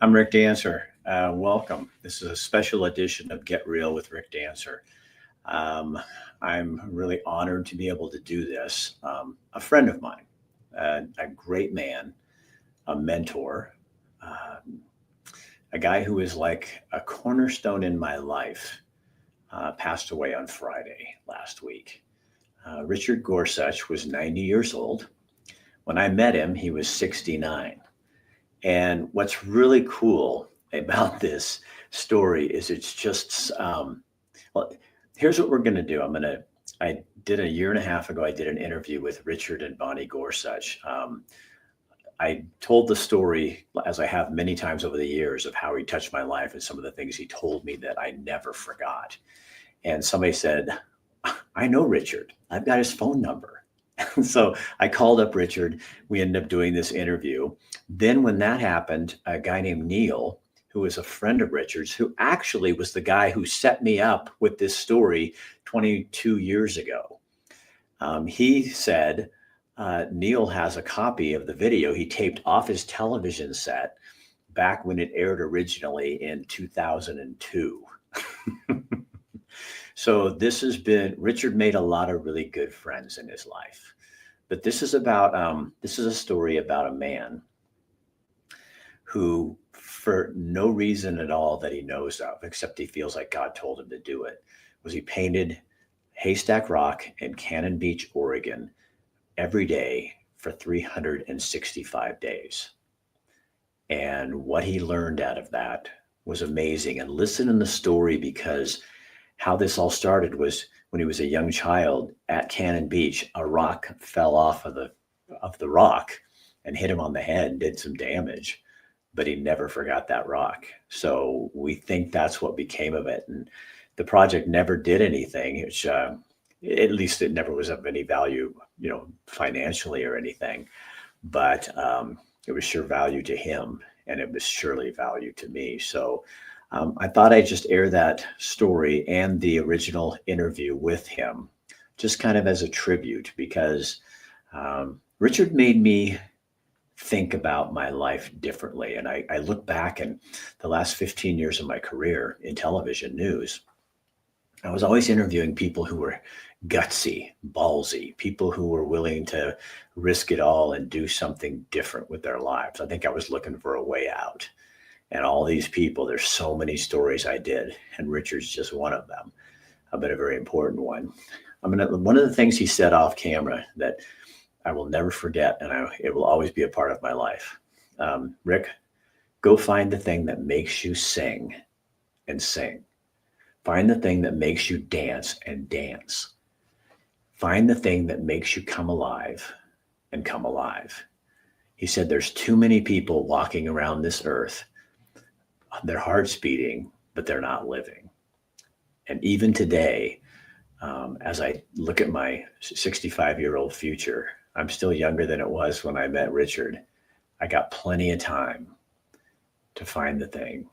I'm Rick Dancer. Welcome. This is a special edition of Get Real with Rick Dancer. I'm really honored to be able to do this. A friend of mine, a great man, a mentor, a guy who is like a cornerstone in my life, passed away on Friday last week. Richard Gorsuch was 90 years old. When I met him, he was 69. And what's really cool about this story is it's just, well, here's what we're going to do. I did a year and a half ago, I did an interview with Richard and Bonnie Gorsuch. I told the story, as I have many times over the years, of how he touched my life and some of the things he told me that I never forgot. And somebody said, I know Richard. I've got his phone number. So I called up Richard. We ended up doing this interview. Then when that happened, a guy named Neil, who was a friend of Richard's, who actually was the guy who set me up with this story 22 years ago. He said, Neil has a copy of the video he taped off his television set back when it aired originally in 2002. So Richard made a lot of really good friends in his life, but this is a story about a man who, for no reason at all that he knows of, except he feels like God told him to do it, he painted Haystack Rock in Cannon Beach, Oregon, every day for 365 days. And what he learned out of that was amazing. And listen in the story, because how this all started was when he was a young child at Cannon Beach, a rock fell off of the rock and hit him on the head and did some damage, but he never forgot that rock. So we think that's what became of it. And the project never did anything, which, at least it never was of any value, financially or anything, but it was sure value to him, and it was surely value to me. So I thought I'd just air that story and the original interview with him, just kind of as a tribute, because Richard made me think about my life differently. And I look back in the last 15 years of my career in television news, I was always interviewing people who were gutsy, ballsy, people who were willing to risk it all and do something different with their lives. I think I was looking for a way out. And all these people, there's so many stories I did, and Richard's just one of them, but a very important one. One of the things he said off camera that I will never forget, and it will always be a part of my life. Rick, go find the thing that makes you sing and sing. Find the thing that makes you dance and dance. Find the thing that makes you come alive and come alive. He said there's too many people walking around this earth, their heart's beating, but they're not living. And even today, as I look at my 65-year-old future, I'm still younger than it was when I met Richard. I got plenty of time to find the thing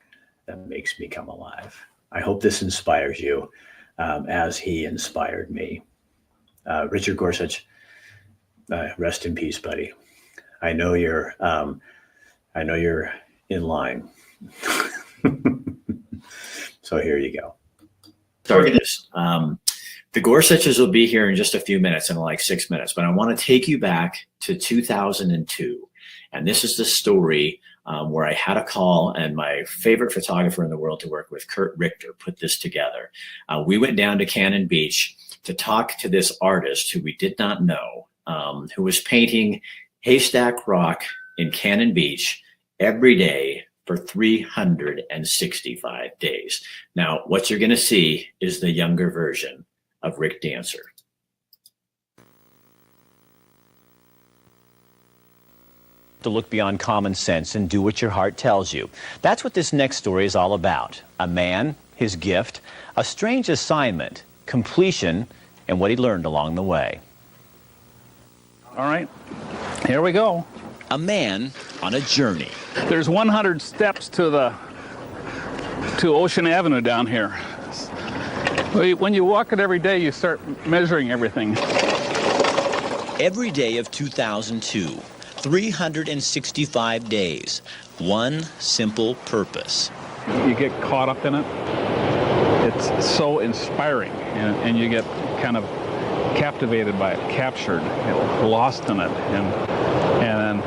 that makes me come alive. I hope this inspires you as he inspired me. Richard Gorsuch, rest in peace, buddy. I know you're in line. So here you go. Start this. The Gorsuches will be here in just a few minutes, in like 6 minutes, but I want to take you back to 2002. And this is the story where I had a call, and my favorite photographer in the world to work with, Kurt Richter, put this together. We went down to Cannon Beach to talk to this artist who we did not know, who was painting Haystack Rock in Cannon Beach every day for 365 days. Now, what you're going to see is the younger version of Rick Dancer. To look beyond common sense and do what your heart tells you. That's what this next story is all about. A man, his gift, a strange assignment, completion, and what he learned along the way. All right, here we go. A man on a journey. There's 100 steps to Ocean Avenue down here. When you walk it every day, you start measuring everything. Every day of 2002, 365 days. one simple purpose. You get caught up in it. It's so inspiring, and you get kind of captivated by it, captured, lost in it, and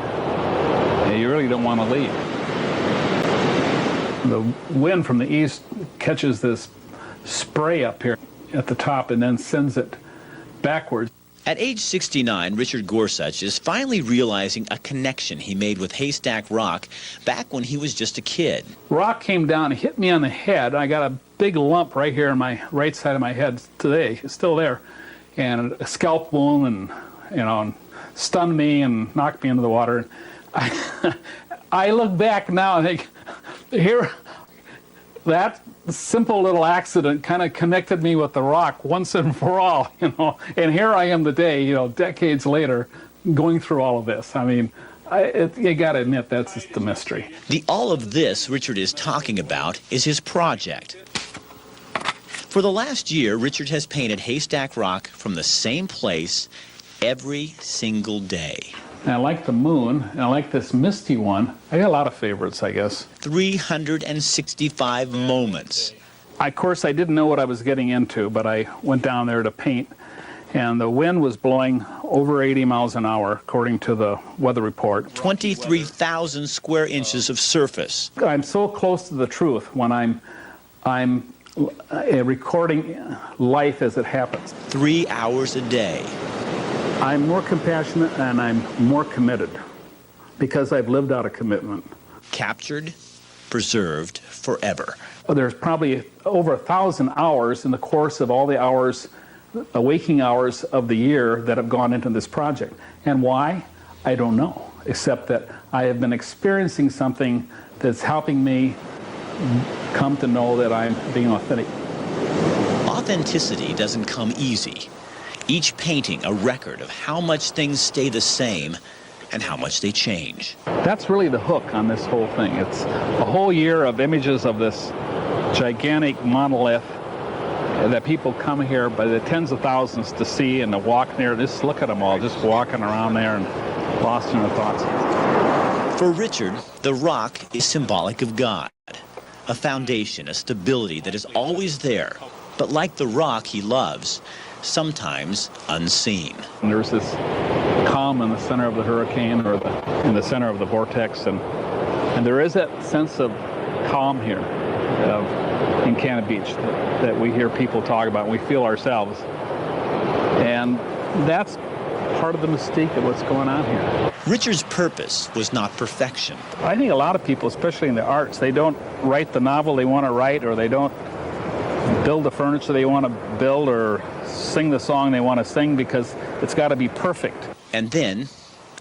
you really don't want to leave. The wind from the east catches this spray up here at the top and then sends it backwards. At age 69, Richard Gorsuch is finally realizing a connection he made with Haystack Rock back when he was just a kid. Rock came down and hit me on the head. I got a big lump right here on my right side of my head today. It's still there. And a scalp wound, and and stunned me and knocked me into the water. I look back now and think, here, that simple little accident kind of connected me with the rock once and for all, And here I am today, decades later, going through all of this. I mean, you got to admit, that's just the mystery. The all of this Richard is talking about is his project. For the last year, Richard has painted Haystack Rock from the same place every single day. And I like the moon, and I like this misty one. I got a lot of favorites, I guess. 365 moments. Of course, I didn't know what I was getting into, but I went down there to paint, and the wind was blowing over 80 miles an hour, according to the weather report. 23,000 square inches of surface. I'm so close to the truth when I'm recording life as it happens. 3 hours a day. I'm more compassionate and I'm more committed because I've lived out a commitment. Captured, preserved forever. There's probably over 1,000 hours in the course of all the hours, waking hours of the year that have gone into this project. And why? I don't know, except that I have been experiencing something that's helping me come to know that I'm being authentic. Authenticity doesn't come easy. Each painting a record of how much things stay the same and how much they change. That's really the hook on this whole thing. It's a whole year of images of this gigantic monolith that people come here by the tens of thousands to see and to walk near. Just look at them all, just walking around there and lost in their thoughts. For Richard, the rock is symbolic of God, a foundation, a stability that is always there, but like the rock he loves, sometimes unseen. And there's this calm in the center of the hurricane, or in the center of the vortex, and there is that sense of calm here in Cannon Beach that we hear people talk about, and we feel ourselves. And that's part of the mystique of what's going on here. Richard's purpose was not perfection. I think a lot of people, especially in the arts, they don't write the novel they want to write, or they don't build the furniture they want to build, or sing the song they want to sing, because it's got to be perfect. And then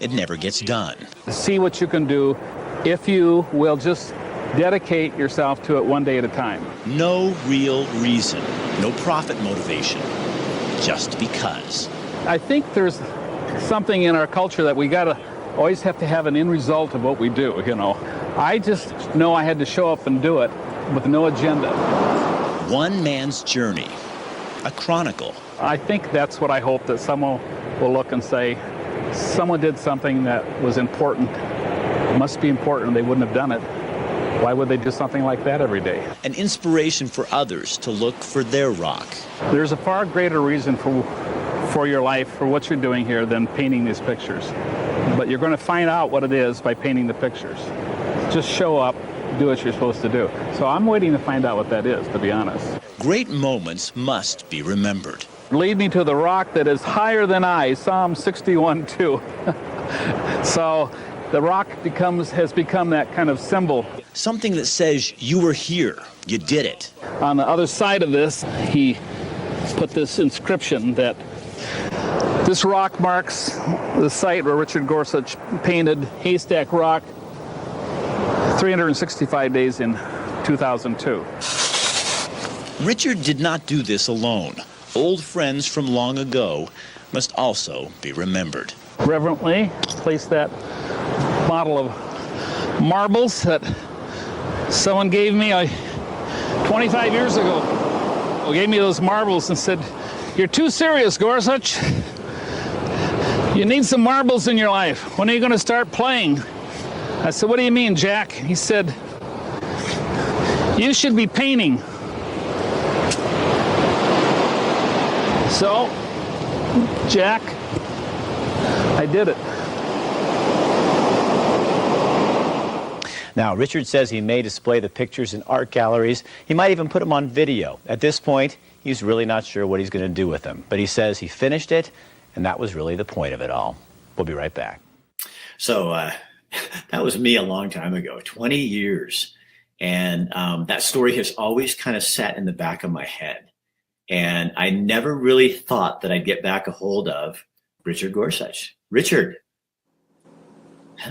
it never gets done. See what you can do if you will just dedicate yourself to it one day at a time. No real reason, no profit motivation, just because. I think there's something in our culture that we got to always have to have an end result of what we do, I just know I had to show up and do it with no agenda. One man's journey, a chronicle. I think that's what I hope, that someone will look and say, someone did something that was important. It must be important, they wouldn't have done it. Why would they do something like that every day? An inspiration for others to look for their rock. There's a far greater reason for your life, for what you're doing here, than painting these pictures. But you're going to find out what it is by painting the pictures. Just show up, do what you're supposed to do. So I'm waiting to find out what that is, to be honest. Great moments must be remembered. Lead me to the rock that is higher than I, Psalm 61:2. So the rock has become that kind of symbol. Something that says you were here, you did it. On the other side of this, he put this inscription that this rock marks the site where Richard Gorsuch painted Haystack Rock 365 days in 2002. Richard did not do this alone. Old friends from long ago must also be remembered. Reverently place that bottle of marbles that someone gave me 25 years ago. Who gave me those marbles and said, "You're too serious, Gorsuch. You need some marbles in your life. When are you going to start playing?" I said, what do you mean, Jack? He said, you should be painting. So, Jack, I did it. Now, Richard says he may display the pictures in art galleries. He might even put them on video. At this point, he's really not sure what he's going to do with them. But he says he finished it, and that was really the point of it all. We'll be right back. So that was me a long time ago, 20 years. And that story has always kind of sat in the back of my head. And I never really thought that I'd get back a hold of Richard Gorsuch. Richard,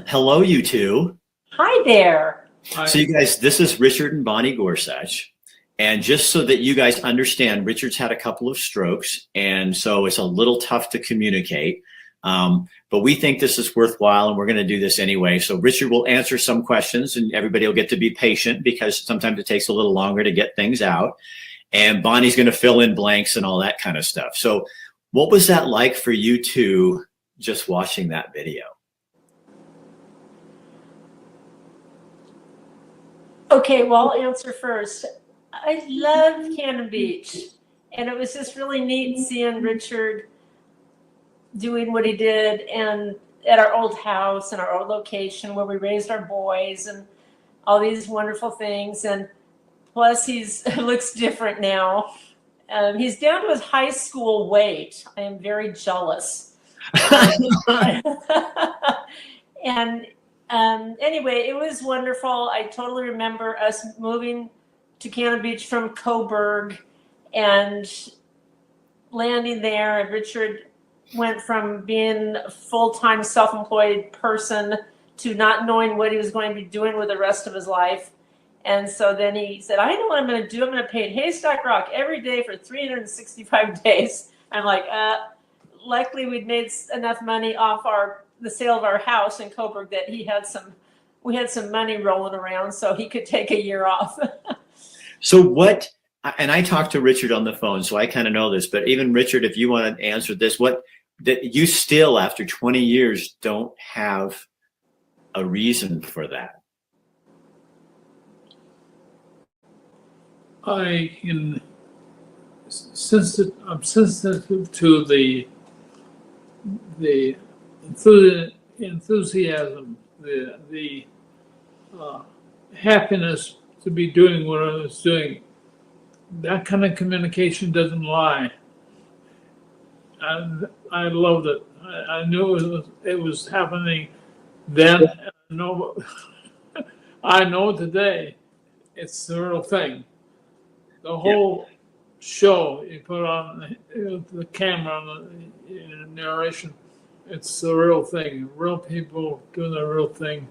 hello, you two. Hi there. So you guys, this is Richard and Bonnie Gorsuch. And just so that you guys understand, Richard's had a couple of strokes, and so it's a little tough to communicate. But we think this is worthwhile, and we're going to do this anyway. So Richard will answer some questions, and everybody will get to be patient because sometimes it takes a little longer to get things out. And Bonnie's going to fill in blanks and all that kind of stuff. So what was that like for you two just watching that video? Okay, well, I'll answer first. I loved Cannon Beach, and it was just really neat seeing Richard doing what he did, and at our old house and our old location where we raised our boys and all these wonderful things. And plus, he's looks different now. He's down to his high school weight. I am very jealous. And anyway, it was wonderful. I totally remember us moving to Cannon Beach from Coburg and landing there. And Richard went from being a full-time self-employed person to not knowing what he was going to be doing with the rest of his life. And so then he said, I know what I'm going to do. I'm going to paint haystack rock every day for 365 days. I'm like, luckily we'd made enough money off the sale of our house in Coburg that we had some money rolling around so he could take a year off. So what, and I talked to Richard on the phone, so I kind of know this, but even Richard, if you want to answer this, that you still, after 20 years, don't have a reason for that? I'm sensitive to the enthusiasm, the happiness to be doing what I was doing. That kind of communication doesn't lie. And I loved it. I knew it was happening then. I know today it's the real thing. The whole show you put on the camera on the narration, it's the real thing. Real people doing the real thing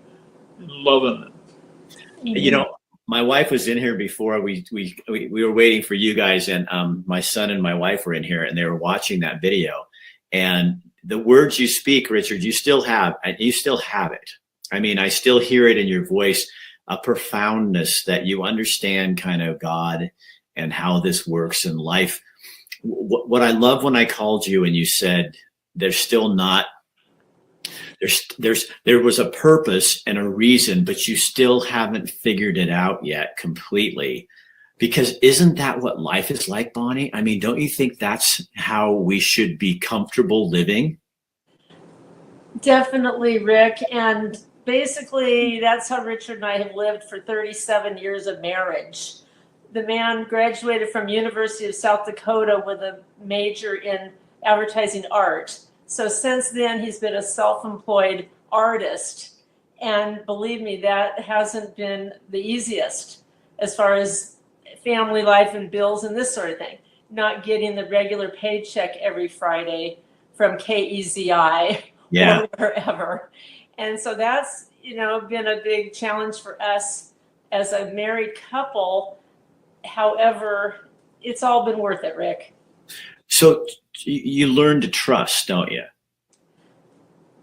and loving it. You know, my wife was in here before we were waiting for you guys, and my son and my wife were in here, and they were watching that video. And the words you speak, Richard, you still have it. I mean, I still hear it in your voice, a profoundness that you understand kind of God and how this works in life. What I love when I called you and you said there's still not, there was a purpose and a reason, but you still haven't figured it out yet completely. Because isn't that what life is like, Bonnie? I mean, don't you think that's how we should be comfortable living? Definitely, Rick. And basically, that's how Richard and I have lived for 37 years of marriage. The man graduated from University of South Dakota with a major in advertising art. So since then, he's been a self-employed artist. And believe me, that hasn't been the easiest as far as family life and bills and this sort of thing. Not getting the regular paycheck every Friday from KEZI or wherever. And so that's, been a big challenge for us as a married couple. However, it's all been worth it, Rick. So you learn to trust, don't you?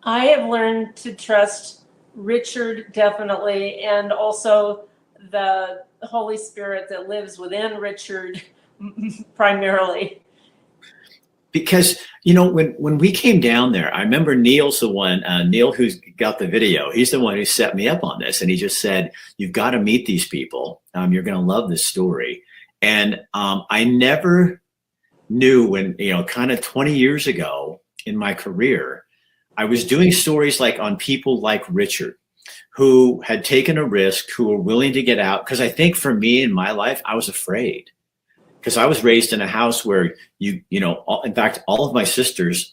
I have learned to trust Richard, definitely, and also the Holy Spirit that lives within Richard primarily. Because You know, when we came down there, I remember Neil's the one, Neil who's got the video. He's the one who set me up on this. And he just said, you've got to meet these people. You're going to love this story. And I never knew when, you know, kind of 20 years ago in my career, I was doing stories like on people like Richard, who had taken a risk, who were willing to get out. Because I think for me in my life, I was afraid. Because I was raised in a house where you know, in fact, all of my sisters,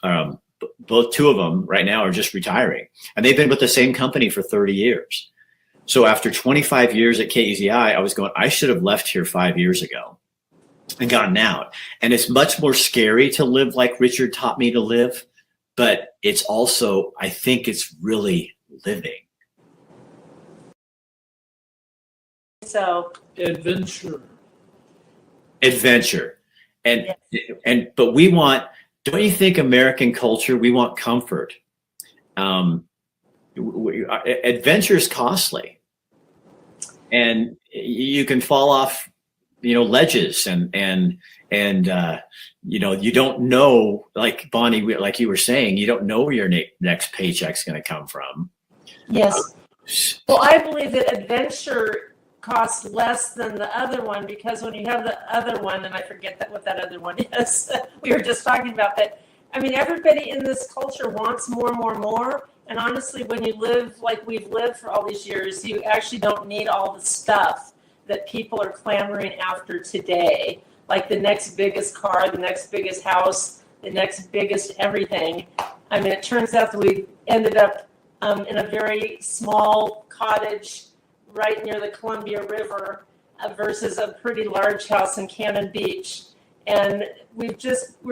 both two of them right now are just retiring, and they've been with the same company for 30 years. So after 25 years at KEZI, I was going, I should have left here 5 years ago and gotten out. And it's much more scary to live like Richard taught me to live, but it's also, I think it's really living. So Adventure. And but we want, don't you think American culture, we want comfort. Adventure is costly, and you can fall off, you know, ledges and you know, you don't know, like Bonnie, like you were saying, you don't know where your next paycheck's going to come from. yes. Well, I believe that adventure costs less than the other one, because when you have the other one, and I forget what that other one is, we were just talking about that. I mean, everybody in this culture wants more. And honestly, when you live like we've lived for all these years, you actually don't need all the stuff that people are clamoring after today, like the next biggest car, the next biggest house, the next biggest everything. I mean, it turns out that we ended up in a very small cottage right near the Columbia River versus a pretty large house in Cannon Beach. And we're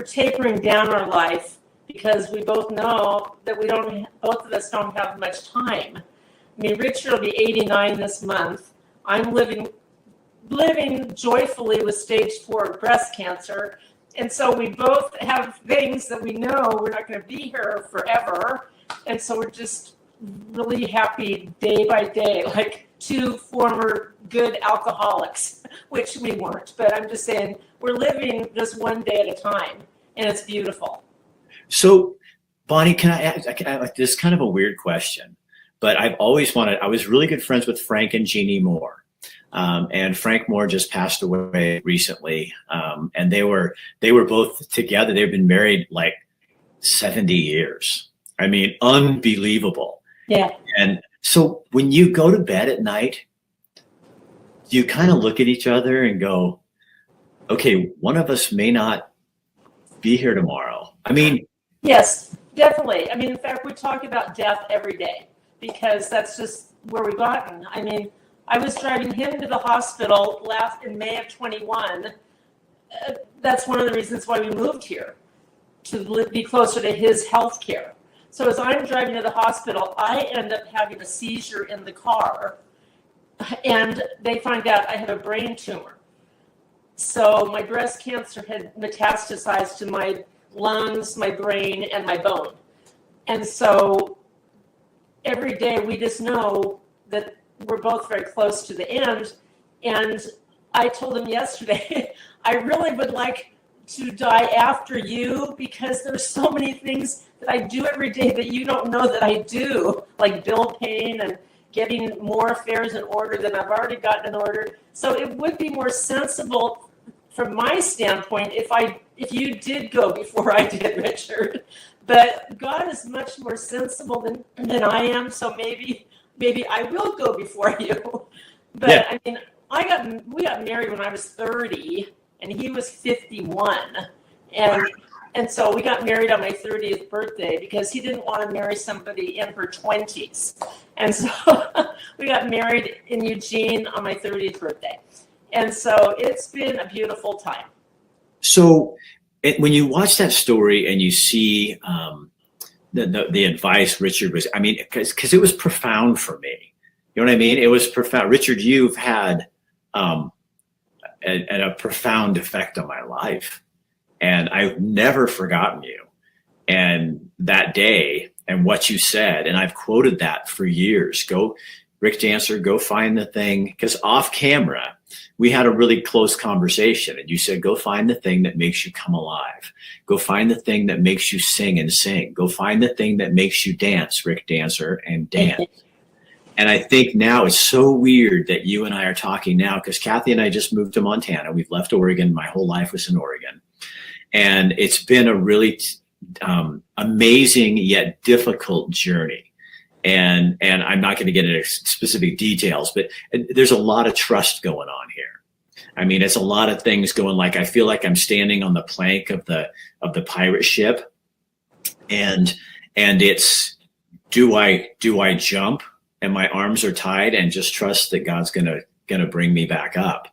tapering down our life because we both know that both of us don't have much time. I mean, Richard will be 89 this month. I'm living joyfully with stage 4 breast cancer. And so we both have things that we know we're not going to be here forever. And so we're just really happy day by day, like two former good alcoholics, which we weren't. But I'm just saying, we're living just one day at a time, and it's beautiful. So, Bonnie, can I ask, this is kind of a weird question, but I've always wanted, I was really good friends with Frank and Jeannie Moore. And Frank Moore just passed away recently. And they were both together. They've been married like 70 years. I mean, unbelievable. Yeah. And so when you go to bed at night, you kind of look at each other and go, okay, one of us may not be here tomorrow. I mean, yes, definitely. I mean, in fact, we talk about death every day because that's just where we've gotten. I mean, I was driving him to the hospital in May of 21. That's one of the reasons why we moved here, to be closer to his health care. So as I'm driving to the hospital, I end up having a seizure in the car, and they find out I have a brain tumor. So my breast cancer had metastasized to my lungs, my brain, and my bone. And so every day we just know that we're both very close to the end. And I told him yesterday, I really would like to die after you, because there's so many things that I do every day that you don't know that I do, like bill paying and getting more affairs in order than I've already gotten in order. So it would be more sensible from my standpoint if you did go before I did, Richard. But God is much more sensible than I am, so maybe I will go before you. But yeah. I mean, we got married when I was 30 and he was 51. And so we got married on my 30th birthday because he didn't want to marry somebody in her 20s. And so we got married in Eugene on my 30th birthday. And so it's been a beautiful time. So when you watch that story and you see the advice Richard was, I mean, because it was profound for me. You know what I mean? It was profound. Richard, you've had a profound effect on my life. And I've never forgotten you and that day and what you said. And I've quoted that for years. Go, Rick Dancer, go find the thing. Because off camera, we had a really close conversation, and you said, go find the thing that makes you come alive. Go find the thing that makes you sing and sing. Go find the thing that makes you dance, Rick Dancer, and dance. And I think now it's so weird that you and I are talking now, because Kathy and I just moved to Montana. We've left Oregon. My whole life was in Oregon. And it's been a really amazing yet difficult journey. And I'm not going to get into specific details, but there's a lot of trust going on here. I mean, it's a lot of things going, like, I feel like I'm standing on the plank of the pirate ship, and it's, do I jump and my arms are tied and just trust that God's gonna bring me back up?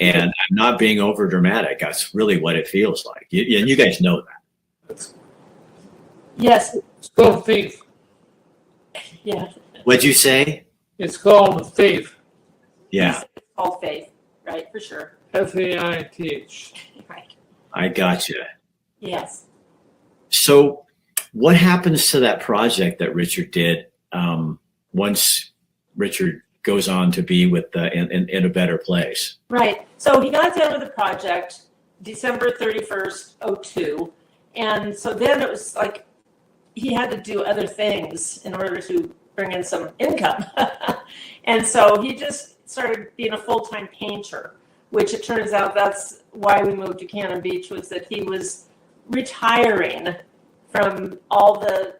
And I'm not being over dramatic. That's really what it feels like. And you guys know that. Yes. It's called faith. Yeah. What'd you say? It's called faith. Yeah. It's called faith, right? For sure. Faith. Right. I gotcha. Yes. So what happens to that project that Richard did once Richard goes on to be with in a better place? Right. So he got done with the project December 31st, 02. And so then it was like he had to do other things in order to bring in some income. And so he just started being a full-time painter, which it turns out that's why we moved to Cannon Beach, was that he was retiring from all the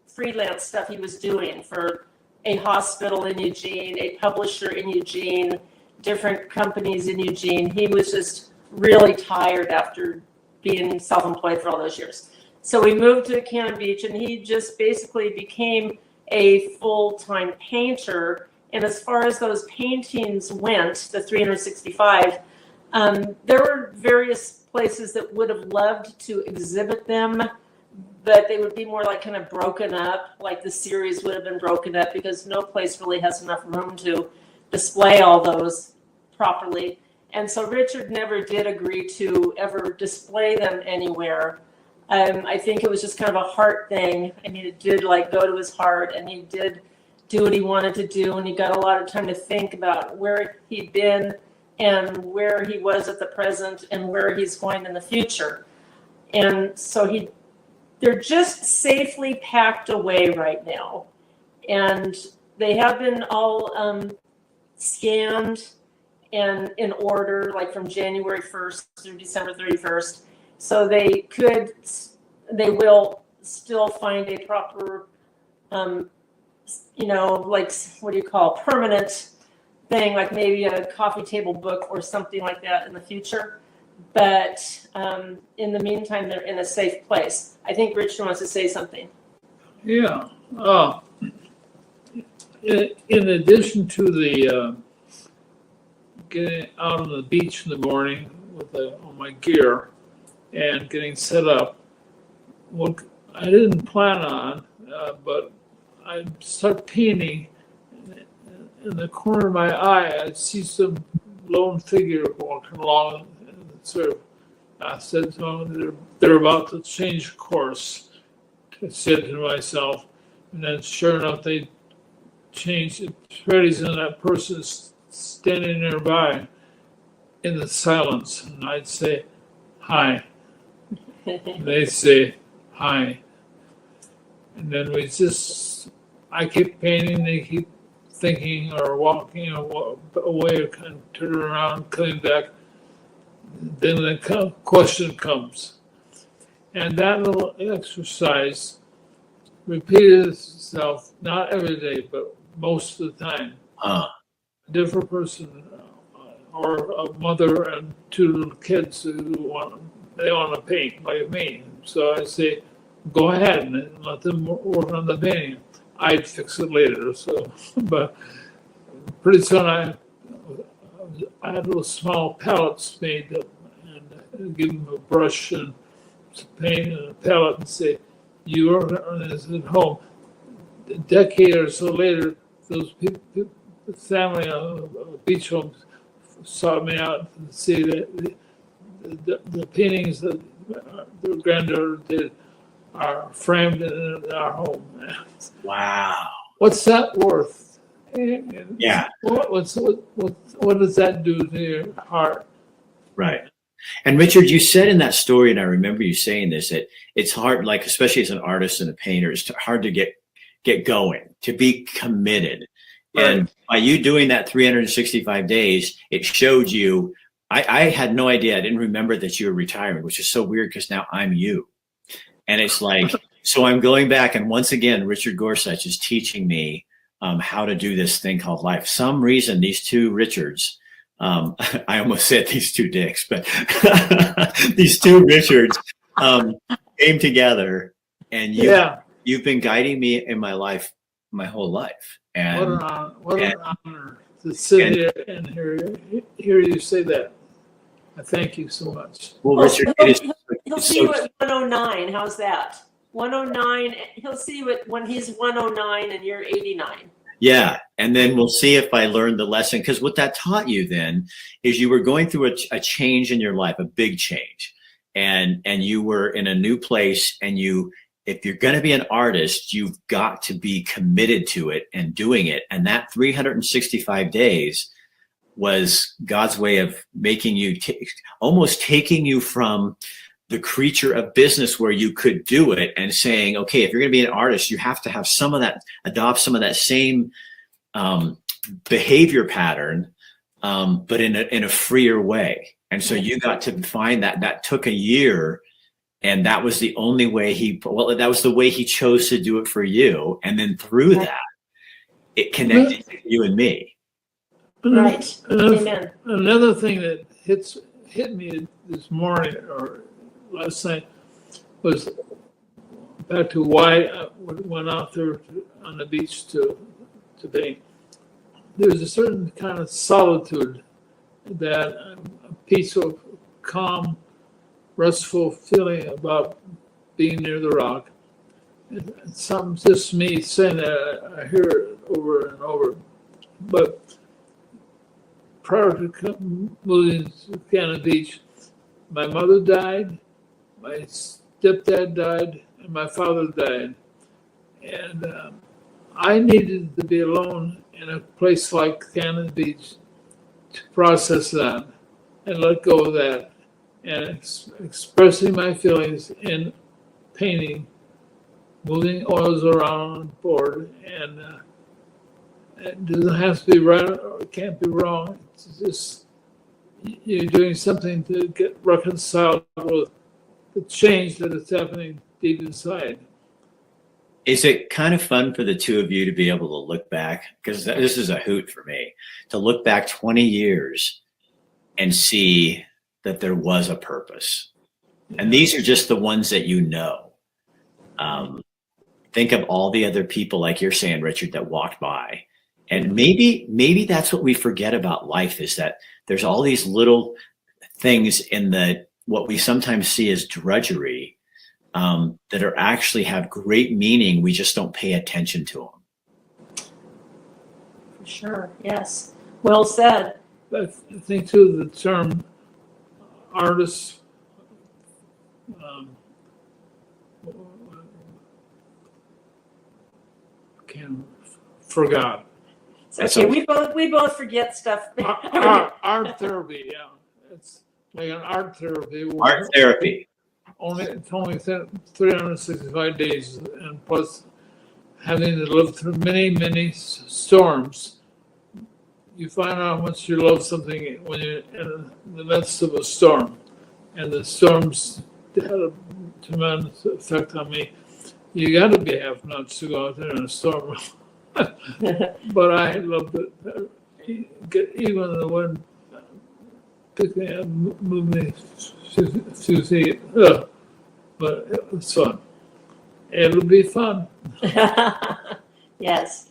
freelance stuff he was doing for a hospital in Eugene, a publisher in Eugene, different companies in Eugene. He was just really tired after being self-employed for all those years. So we moved to Cannon Beach, and he just basically became a full-time painter. And as far as those paintings went, the 365, there were various places that would have loved to exhibit them, but they would be more like kind of broken up, like the series would have been broken up, because no place really has enough room to display all those properly. And so Richard never did agree to ever display them anywhere. I think it was just kind of a heart thing. I mean, it did like go to his heart, and he did do what he wanted to do, and he got a lot of time to think about where he'd been and where he was at the present and where he's going in the future. And so they're just safely packed away right now. And they have been all scanned and in order, like from January 1st through December 31st. So they will still find a proper, like, what do you call, permanent thing, like maybe a coffee table book or something like that in the future. But in the meantime, they're in a safe place. I think Richard wants to say something. Yeah. In addition to the getting out on the beach in the morning with all my gear and getting set up, what I didn't plan on, but I start painting. In the corner of my eye, I see some lone figure walking along. I said to them, they're about to change course. I said to myself, and then sure enough, they changed it. Freddy's and that person's standing nearby in the silence, and I'd say, hi. They say, hi. And then I keep painting, they keep thinking or walking away, kind of turn around, coming back. Then the question comes. And that little exercise repeated itself, not every day, but most of the time. A different person, or a mother and two little kids who want to paint like me. So I say, go ahead and let them work on the painting. I'd fix it later. So, but pretty soon I had little small palettes made up, and give them a brush and some paint and a palette, and say, you are at home. A decade or so later, those people, the family of beach homes sought me out to see that the paintings that their granddaughter did are framed in our home. Wow. What's that worth? Yeah. What does that do to your heart? Right. And Richard, you said in that story, and I remember you saying this, that it's hard, like especially as an artist and a painter, it's hard to get going, to be committed. Right. And by you doing that 365 days, it showed you. I had no idea. I didn't remember that you were retiring, which is so weird because now I'm you. And it's like, so I'm going back, and once again, Richard Gorsuch is teaching me how to do this thing called life. Some reason these two Richards, I almost said these two Dicks, but these two Richards came together, and you've been guiding me in my life, my whole life. And what an honor to sit here and hear you say that. I thank you so much. Well, Richard, he'll see you at 109. How's that? 109. He'll see you when he's 109 and you're 89. Yeah. And then we'll see if I learned the lesson. Because what that taught you then is you were going through a change in your life, a big change. And you were in a new place. And if you're going to be an artist, you've got to be committed to it and doing it. And that 365 days was God's way of making you, almost taking you from the creature of business where you could do it and saying, okay, if you're going to be an artist, you have to have some of that, adopt some of that same behavior pattern, but in a freer way. And so you got to find that took a year, and that was the only way that was the way he chose to do it for you. And then through that, it connected you and me. Right. Amen. Another thing that hit me this morning or last night was back to why I went out there on the beach to paint. There's a certain kind of solitude, that a peaceful, calm, restful feeling about being near the rock. It's something just me saying that. I hear it over and over, but prior to moving to Cannon Beach, my mother died, my stepdad died, and my father died. And I needed to be alone in a place like Cannon Beach to process that and let go of that, and expressing my feelings in painting, moving oils around on board, and it doesn't have to be right or it can't be wrong. It's just you're doing something to get reconciled with the change that is happening deep inside. Is it kind of fun for the two of you to be able to look back? Because this is a hoot for me, to look back 20 years and see that there was a purpose. And these are just the ones that you know. Think of all the other people, like you're saying, Richard, that walked by. And maybe that's what we forget about life, is that there's all these little things in what we sometimes see as drudgery that are actually have great meaning. We just don't pay attention to them. For sure. Yes. Well said. I think too the term artist forgot. It's okay. We both forget stuff. Art therapy, yeah. It's like an art therapy. Art therapy. It's only 365 days, and plus having to live through many, many storms. You find out how much you love something when you're in the midst of a storm. And the storms had a tremendous effect on me. You got to be half nuts to go out there in a storm. But I loved it. Even the wind picked me up, moved me a few feet. But it was fun. It'll be fun. Yes.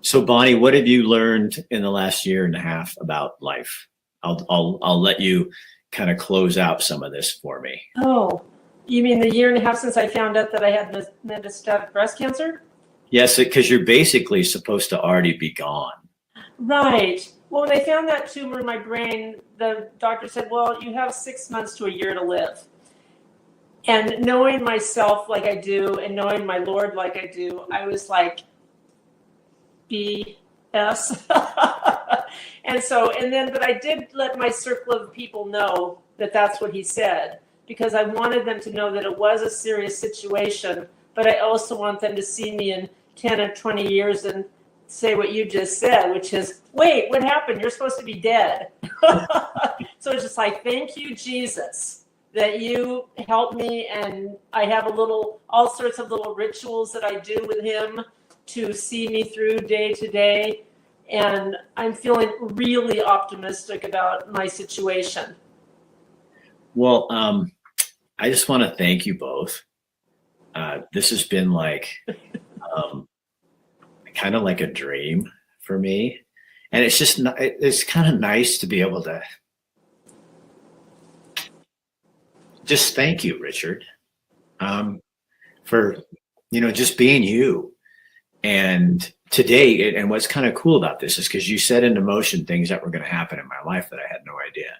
So Bonnie, what have you learned in the last year and a half about life? I'll let you kind of close out some of this for me. Oh, you mean the year and a half since I found out that I had metastatic breast cancer? Yes, because you're basically supposed to already be gone. Right. Well, when I found that tumor in my brain, the doctor said, well, you have 6 months to a year to live. And knowing myself like I do and knowing my Lord like I do, I was like, be S. And so, and then, but I did let my circle of people know that that's what he said, because I wanted them to know that it was a serious situation, but I also want them to see me in 10 or 20 years and say what you just said, which is, wait, what happened? You're supposed to be dead. So it's just like, thank you, Jesus, that you helped me. And I have all sorts of little rituals that I do with him to see me through day to day. And I'm feeling really optimistic about my situation. Well, I just want to thank you both. This has been like kind of like a dream for me. And it's just, it's kind of nice to be able to just thank you, Richard, for, just being you. And today, and what's kind of cool about this is because you set into motion things that were going to happen in my life that I had no idea.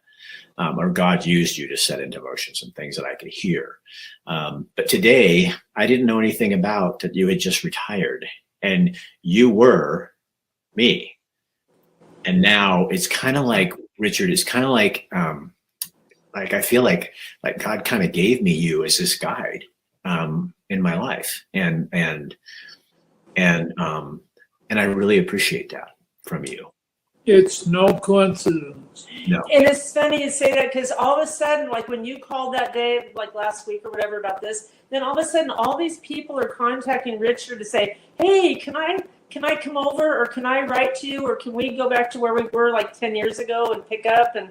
Or God used you to set into motion some things that I could hear. But today, I didn't know anything about that you had just retired and you were me. And now it's kind of like, Richard, it's kind of like I feel like God kind of gave me you as this guide in my life. And I really appreciate that from you. It's no coincidence. No. And it's funny you say that, because all of a sudden, like when you called that day, like last week or whatever about this, then all of a sudden all these people are contacting Richard to say, hey, can I come over, or can I write to you, or can we go back to where we were like 10 years ago and pick up? And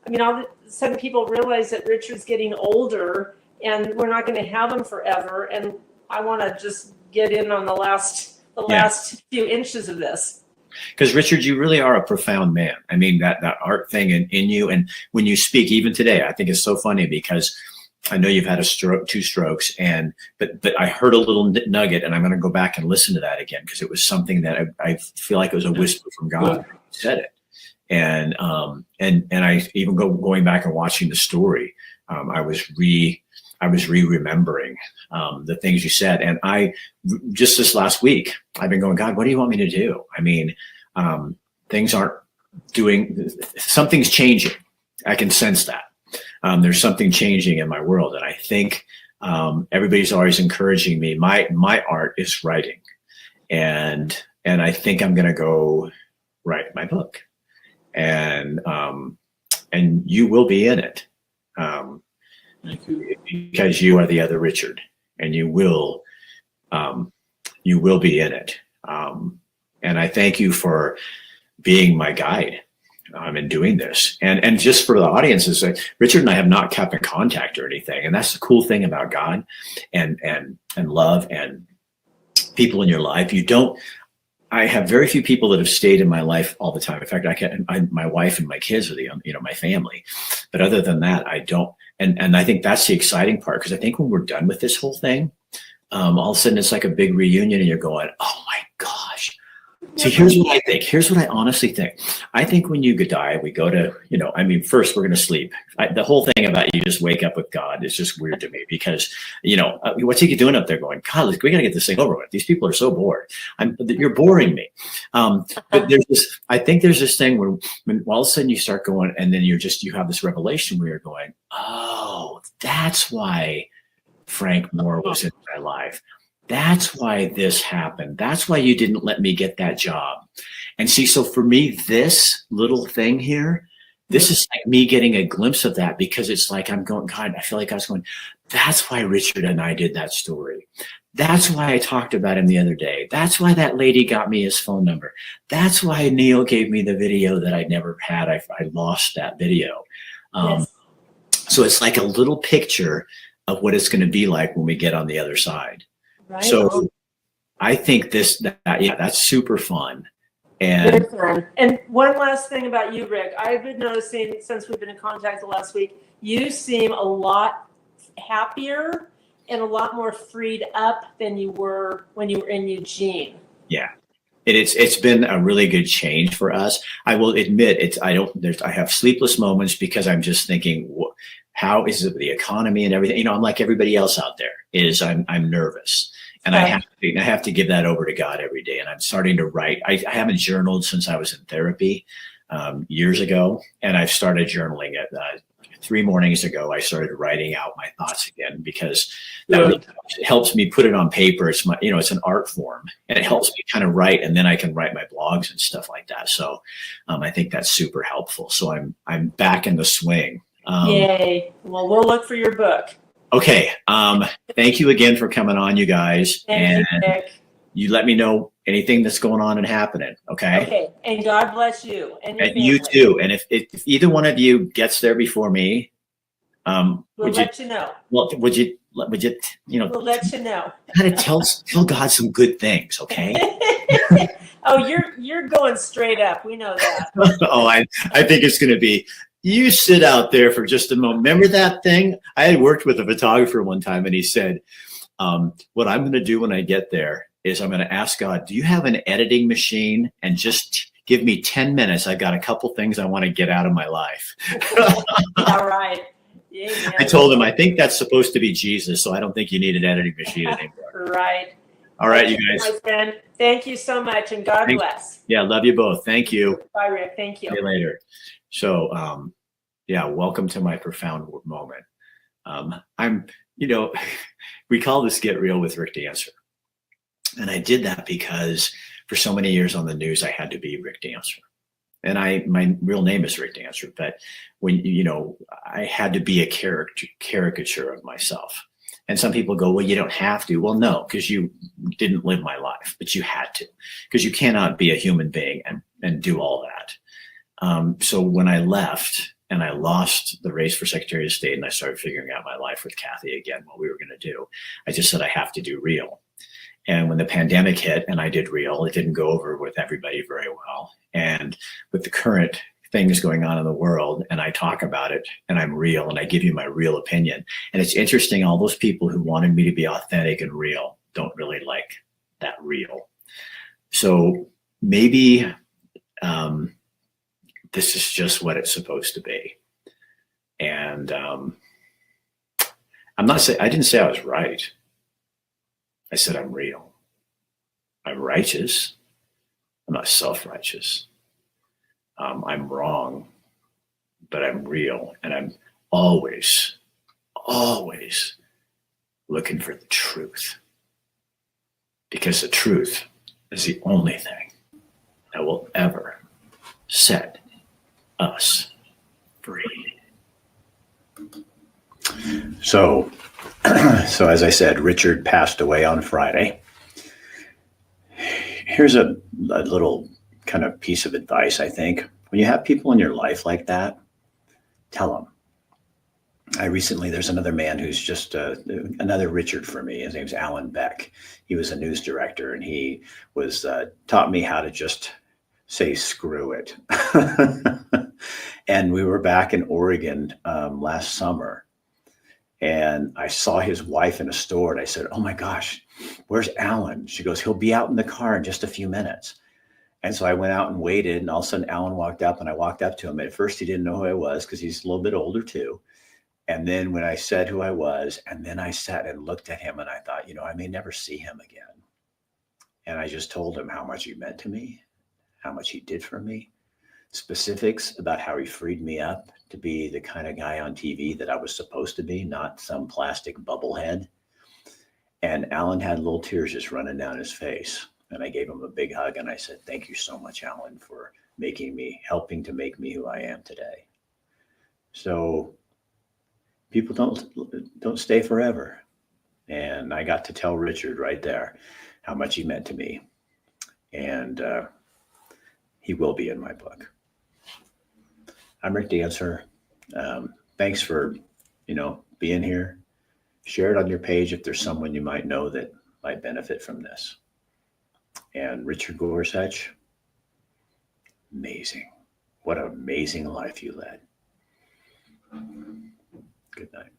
I mean, all of a sudden people realize that Richard's getting older and we're not going to have him forever. And I want to just get in on the last few inches of this. Because Richard, you really are a profound man. I mean, that art thing in you, and when you speak, even today, I think it's so funny because I know you've had two strokes, but I heard a little nugget, and I'm going to go back and listen to that again because it was something that I feel like it was a whisper from God. He said it, and I even going back and watching the story, I was remembering the things you said. And I just this last week, I've been going, God, what do you want me to do? I mean, something's changing. I can sense that. There's something changing in my world. And I think everybody's always encouraging me. My art is writing. And I think I'm going to go write my book. And you will be in it. Thank you. Because you are the other Richard, and you will be in it. And I thank you for being my guide in doing this. And just for the audience, is like Richard and I have not kept in contact or anything. And that's the cool thing about God and love and people in your life. I have very few people that have stayed in my life all the time. In fact, my wife and my kids are my family. But other than that, I don't. And I think that's the exciting part, because I think when we're done with this whole thing, all of a sudden it's like a big reunion and you're going, oh my gosh. So here's what I think. Here's what I honestly think. I think when you die, we go to, first we're going to sleep. The whole thing about you just wake up with God is just weird to me because, what's he doing up there going, God, we got to get this thing over with. These people are so bored. You're boring me. But I think there's this thing where when all of a sudden you start going, and then you have this revelation where you're going, oh, that's why Frank Moore was in my life. That's why this happened. That's why you didn't let me get that job. And see, so for me, this little thing here, this is like me getting a glimpse of that, because it's like I'm going, God, I feel like I was going, that's why Richard and I did that story. That's why I talked about him the other day. That's why that lady got me his phone number. That's why Neil gave me the video that I never had. I lost that video. Yes. So it's like a little picture of what it's going to be like when we get on the other side. Right. So I think that's super fun. And one last thing about you, Rick, I've been noticing since we've been in contact the last week, you seem a lot happier and a lot more freed up than you were when you were in Eugene. Yeah. It's been a really good change for us. I will admit I have sleepless moments because I'm just thinking, how is it the economy and everything? I'm like everybody else out there I'm nervous. And I have to give that over to God every day. And I'm starting to write. I haven't journaled since I was in therapy years ago, and I've started journaling it. 3 mornings ago, I started writing out my thoughts again, because that really helps me put it on paper. It's my, it's an art form, and it helps me kind of write, and then I can write my blogs and stuff like that. So I think that's super helpful. So I'm back in the swing. Yay! Well, we'll look for your book. Okay. Thank you again for coming on, you guys. Thank you, Nick. You let me know anything that's going on and happening. Okay. Okay. And God bless you. And you too. And if either one of you gets there before me, we'll let you know. Well, would you, we'll let you know. Kind of tell God some good things. Okay. Oh, you're going straight up. We know that. Oh, I think it's going to be, you sit out there for just a moment. Remember that thing? I had worked with a photographer one time, and he said, what I'm going to do when I get there is I'm going to ask God, do you have an editing machine? And just give me 10 minutes. I've got a couple things I want to get out of my life. All right. Yeah, I told him, I think that's supposed to be Jesus, so I don't think you need an editing machine anymore. Right. All right, you guys. My friend, thank you so much, and God bless. Yeah, love you both. Thank you. Bye, Rick. Thank you. See you later. So, welcome to my profound moment. We call this Get Real with Rick Dancer. And I did that because for so many years on the news, I had to be Rick Dancer. And my real name is Rick Dancer, but when, I had to be a caricature of myself. And some people go, well, you don't have to. Well, no, because you didn't live my life, but you had to, because you cannot be a human being and do all that. So when I left and I lost the race for Secretary of State, and I started figuring out my life with Kathy again, what we were going to do, I just said, I have to do real. And when the pandemic hit and I did real, it didn't go over with everybody very well. And with the current things going on in the world, and I talk about it, and I'm real, and I give you my real opinion. And it's interesting, all those people who wanted me to be authentic and real don't really like that real. So maybe this is just what it's supposed to be. And I didn't say I was right. I said, I'm real. I'm righteous. I'm not self-righteous. I'm wrong, but I'm real. And I'm always, always looking for the truth. Because the truth is the only thing that will ever set us free. So as I said, Richard passed away on Friday. Here's a little kind of piece of advice, I think. When you have people in your life like that, tell them. There's another man who's just another Richard for me. His name's Alan Beck. He was a news director, and he was taught me how to just say screw it. And we were back in Oregon last summer, and I saw his wife in a store, and I said, oh my gosh, where's Alan? She goes, he'll be out in the car in just a few minutes. And so I went out and waited, and all of a sudden Alan walked up, and I walked up to him. At first he didn't know who I was because he's a little bit older too. And then when I said who I was, and then I sat and looked at him, and I thought, I may never see him again. And I just told him how much he meant to me, how much he did for me, specifics about how he freed me up to be the kind of guy on TV that I was supposed to be, not some plastic bubblehead. And Alan had little tears just running down his face. And I gave him a big hug, and I said, thank you so much, Alan, for helping to make me who I am today. So people don't stay forever. And I got to tell Richard right there how much he meant to me. And he will be in my book. I'm Rick Dancer. Thanks for, being here. Share it on your page if there's someone you might know that might benefit from this. And Richard Gorsuch, amazing. What an amazing life you led. Good night.